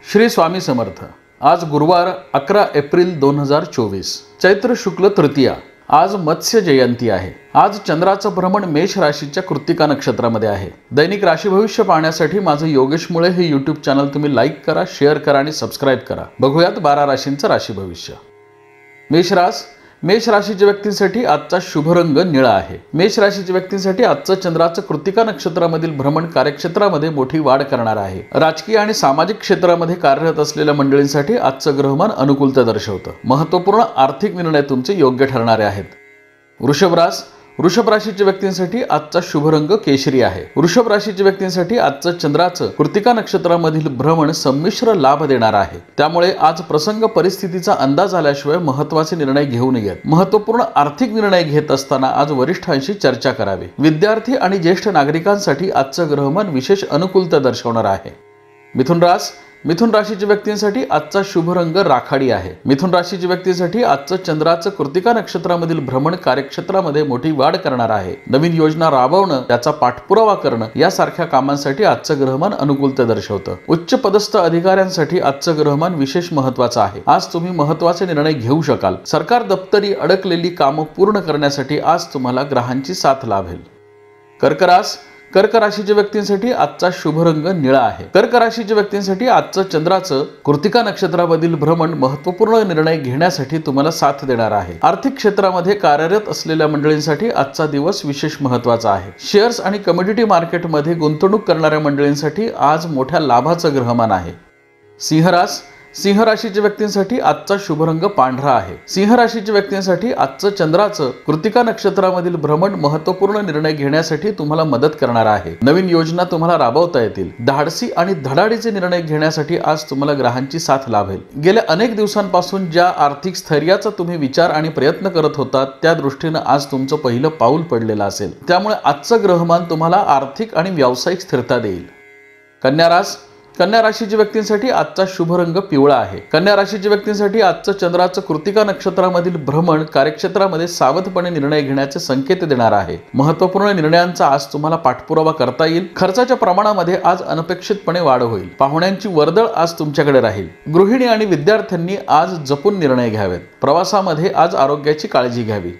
श्री स्वामी समर्थ। आज गुरुवार 11 एप्रिल 2024, चैत्र शुक्ल तृतीया। आज मत्स्य जयंती आहे। आज चंद्राचं भ्रमण मेष राशीच्या कृत्तिका नक्षत्रामध्ये आहे। दैनिक राशी भविष्य पाहण्यासाठी माझं योगेश मुळे हे यूट्यूब चॅनल तुम्ही लाईक करा, शेअर करा आणि सबस्क्राइब करा। बघूयात 12 राशींचं राशी भविष्य। मेष राशीच्या व्यक्तींसाठी आजचा शुभ रंग निळा आहे। मेष राशीच्या व्यक्तींसाठी आजचं चंद्राचं कृत्तिका नक्षत्रामधील भ्रमण कार्यक्षेत्रामध्ये मोठी वाढ करणार आहे। राजकीय आणि सामाजिक क्षेत्रामध्ये कार्यरत असलेल्या मंडळींसाठी आजचं ग्रहमान अनुकूलता दर्शवतं। महत्त्वपूर्ण आर्थिक निर्णय तुमचे योग्य ठरणारे आहेत। वृषभ राशीच्या व्यक्तींसाठी आजचा शुभ रंग केशरी आहे। वृषभ राशीच्या व्यक्तींसाठी आजचं चंद्राचं कृत्तिका नक्षत्रामधील भ्रमण संमिश्र लाभ देणार आहे। त्यामुळे आज प्रसंग परिस्थितीचा अंदाज आल्याशिवाय महत्त्वाचे निर्णय घेऊ नयेत। महत्त्वपूर्ण आर्थिक निर्णय घेत असताना आज वरिष्ठांशी चर्चा करावी। विद्यार्थी आणि ज्येष्ठ नागरिकांसाठी आजचं ग्रहमान विशेष अनुकूलता दर्शवणार आहे। मिथुन राशीच्या व्यक्तींसाठी आजचा शुभ रंग राखाडी आहे। मिथुन राशीच्या व्यक्तींसाठी आजचं चंद्राचं कृत्तिका नक्षत्रामधील भ्रमण कार्यक्षेत्रामध्ये मोठी वाढ करणार आहे। नवीन योजना राबवणं, त्याचा पाठपुरावा करणं यासारख्या कामांसाठी आजचं ग्रहमान अनुकूलता दर्शवतं। उच्च पदस्थ अधिकाऱ्यांसाठी आजचं ग्रहमान विशेष महत्त्वाचं आहे। आज तुम्ही महत्त्वाचे निर्णय घेऊ शकाल। सरकार दप्तरी अडकलेली कामं पूर्ण करण्यासाठी आज तुम्हाला ग्रहांची साथ लाभेल। कर्क राशीच्या व्यक्तींसाठी आजचा शुभ रंग निळा आहे। कर्क राशीच्या व्यक्तींसाठी आजचं चंद्राचं कृत्तिका नक्षत्रामधील भ्रमण महत्त्वपूर्ण निर्णय घेण्यासाठी तुम्हाला साथ देणार आहे। आर्थिक क्षेत्रामध्ये कार्यरत असलेल्या मंडळींसाठी आजचा दिवस विशेष महत्त्वाचा आहे। शेअर्स आणि कमोडिटी मार्केटमध्ये गुंतवणूक करणाऱ्या मंडळींसाठी आज मोठ्या लाभाचं ग्रहमान आहे। सिंह राशीच्या व्यक्तींसाठी आजचा शुभ रंग पांढरा आहे। सिंह राशीच्या व्यक्तींसाठी आजचं चंद्राचं कृत्तिका नक्षत्रामधील भ्रमण महत्त्वपूर्ण निर्णय घेण्यासाठी तुम्हाला मदत करणार आहे। नवीन योजना तुम्हाला राबवता येतील। धाडसी आणि धडाडीचे निर्णय घेण्यासाठी आज तुम्हाला ग्रहांची साथ लाभेल। गेल्या अनेक दिवसांपासून ज्या आर्थिक स्थैर्याचा तुम्ही विचार आणि प्रयत्न करत होता त्या दृष्टीने आज तुमचं पहिलं पाऊल पडलेलं असेल। त्यामुळे आजचं ग्रहमान तुम्हाला आर्थिक आणि व्यावसायिक स्थिरता देईल। कन्या राशीच्या व्यक्तींसाठी आजचा शुभ रंग पिवळा आहे। कन्या राशीच्या व्यक्तींसाठी आजचं चंद्राचं कृत्तिका नक्षत्रामधील भ्रमण कार्यक्षेत्रामध्ये सावधपणे निर्णय घेण्याचे संकेत देणार आहे। महत्त्वपूर्ण निर्णयांचा आज तुम्हाला पाठपुरावा करता येईल। खर्चाच्या प्रमाणामध्ये आज अनपेक्षितपणे वाढ होईल। पाहुण्यांची वर्दळ आज तुमच्याकडे राहील। गृहिणी आणि विद्यार्थ्यांनी आज जपून निर्णय घ्यावेत। प्रवासामध्ये आज आरोग्याची काळजी घ्यावी।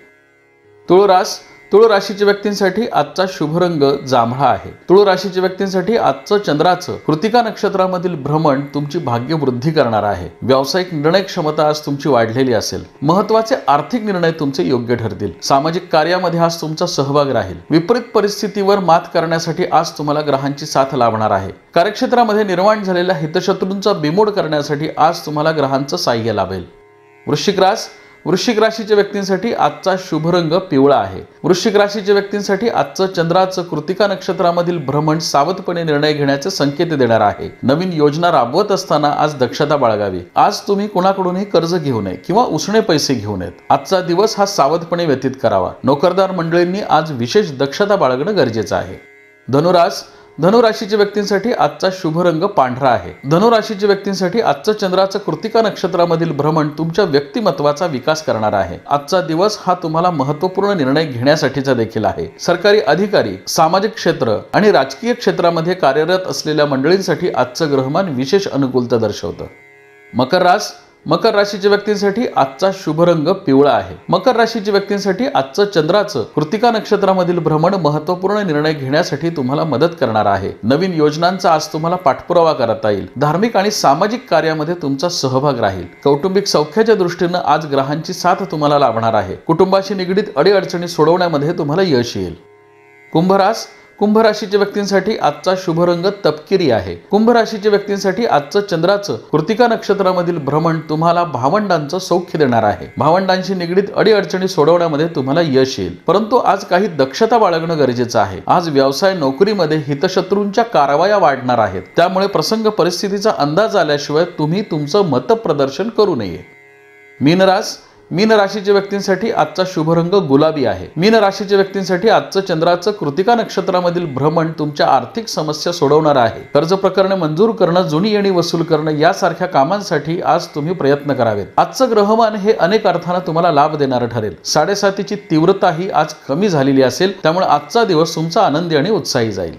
तुळ राशीच्या व्यक्तींसाठी आजचा शुभ रंग जांभळा आहे। तुळ राशीच्या व्यक्तींसाठी आजचं चंद्राचं कृत्तिका नक्षत्रामधील भ्रमण तुमची भाग्यवृद्धी करणार आहे। व्यावसायिक निर्णय क्षमता आज तुमची वाढलेली असेल। महत्त्वाचे आर्थिक निर्णय तुमचे योग्य ठरतील। सामाजिक कार्यामध्ये आज तुमचा सहभाग राहील। विपरीत परिस्थितीवर मात करण्यासाठी आज तुम्हाला ग्रहांची साथ लाभणार आहे। कार्यक्षेत्रामध्ये निर्माण झालेल्या हितशत्रूंचा बिमोड करण्यासाठी आज तुम्हाला ग्रहांचं साह्य लाभेल। वृश्चिक राशीच्या व्यक्तींसाठी आजचा शुभ रंग पिवळा आहे। वृश्चिक राशीच्या व्यक्तींसाठी आजचं चंद्राचं कृत्तिका नक्षत्रामधील भ्रमण सावधपणे निर्णय घेण्याचे संकेत देणार आहे। नवीन योजना राबवत असताना आज दक्षता बाळगावी। आज तुम्ही कुणाकडूनही कर्ज घेऊ नये किंवा उसणे पैसे घेऊ नयेत। आजचा दिवस हा सावधपणे व्यतीत करावा। नोकरदार मंडळींनी आज विशेष दक्षता बाळगणं गरजेचं आहे। धनुराशीच्या व्यक्तींसाठी आजचा शुभ रंग पांढरा आहे। धनुराशीच्या व्यक्तींसाठी आजचं चंद्राचं कृत्तिका नक्षत्रामधील भ्रमण तुमच्या व्यक्तिमत्वाचा विकास करणार आहे। आजचा दिवस हा तुम्हाला महत्त्वपूर्ण निर्णय घेण्यासाठीचा देखील आहे। सरकारी अधिकारी, सामाजिक क्षेत्र आणि राजकीय क्षेत्रामध्ये कार्यरत असलेल्या मंडळींसाठी आजचं ग्रहमान विशेष अनुकूलता दर्शवतं। मकर राशीच्या व्यक्तींसाठी आजचा शुभ रंग पिवळा आहे। मकर राशीच्या व्यक्तींसाठी आजचं चंद्राचं कृत्तिका नक्षत्रामधील भ्रमण महत्त्वपूर्ण निर्णय घेण्यासाठी तुम्हाला मदत करणार आहे। नवीन योजनांचा आज तुम्हाला पाठपुरावा करता येईल। धार्मिक आणि सामाजिक कार्यामध्ये तुमचा सहभाग राहील। कौटुंबिक सौख्याच्या दृष्टीने आज ग्रहांची साथ तुम्हाला लाभणार आहे। कुटुंबाशी निगडीत अडीअडचणी सोडवण्यामध्ये तुम्हाला यश येईल। कुंभ राशीच्या व्यक्तींसाठी आजचा शुभ रंग तपकिरी आहे। कुंभ राशीच्या व्यक्तींसाठी आजचं चंद्राचं कृत्तिका नक्षत्रामधील भ्रमण तुम्हाला भावंडांचं सौख्य देणार आहे। भावंडांशी निगडीत अडीअडचणी सोडवण्यामध्ये तुम्हाला यश येईल। परंतु आज काही दक्षता बाळगणं गरजेचं आहे। आज व्यवसाय नोकरीमध्ये हितशत्रूंच्या कारवाया वाढणार आहेत। त्यामुळे प्रसंग परिस्थितीचा अंदाज आल्याशिवाय तुम्ही तुमचं मतप्रदर्शन करू नये। मीन राशीच्या व्यक्तींसाठी आजचा शुभ रंग गुलाबी आहे। मीन राशीच्या व्यक्तींसाठी आजचं चंद्राचं कृत्तिका नक्षत्रामधील भ्रमण तुमच्या आर्थिक समस्या सोडवणार आहे। कर्ज प्रकरणे मंजूर करणं, जुनी येणी वसूल करणं यासारख्या कामांसाठी आज तुम्ही प्रयत्न करावेत। आजचं ग्रहमान हे अनेक अर्थाने तुम्हाला लाभ देणारं ठरेल। 7:30ची तीव्रता ही आज कमी झालेली असेल, त्यामुळे आजचा दिवस तुमचा आनंदी आणि उत्साही जाईल।